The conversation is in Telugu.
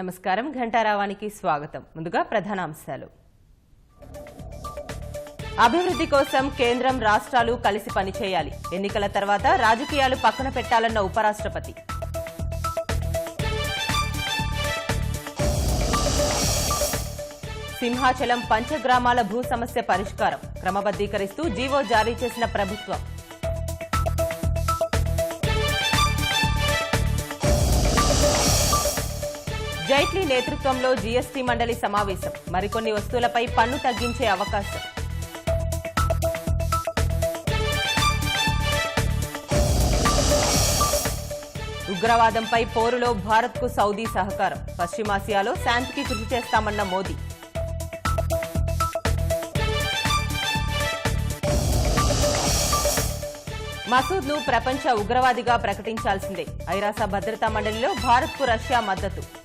నమస్కారం ఘంటారావానికి స్వాగతం. ముందుగా ప్రధానాంశాలు. అభివృద్ధి కోసం కేంద్రం రాష్ట్రాలు కలిసి పనిచేయాలి. ఎన్నికల తర్వాత రాజకీయాలు పక్కన పెట్టాలన్న ఉపరాష్ట్రపతి. సింహాచలం పంచగ్రామాల భూ సమస్య పరిష్కారం క్రమబద్దీకరిస్తూ జీవో జారీ చేసిన ప్రభుత్వం. జైట్లీ నేతృత్వంలో జీఎస్టీ మండలి సమావేశం. మరికొన్ని వస్తువులపై పన్ను తగ్గించే అవకాశం. ఉగ్రవాదంపై పోరులో భారత్కు సౌదీ సహకారం. పశ్చిమాసియాలో శాంతికి కృషి చేస్తామన్న మోదీ. మసూద్ను ప్రపంచ ఉగ్రవాదిగా ప్రకటించాల్సిందే. ఐరాస భద్రతా మండలిలో భారత్కు రష్యా మద్దతు.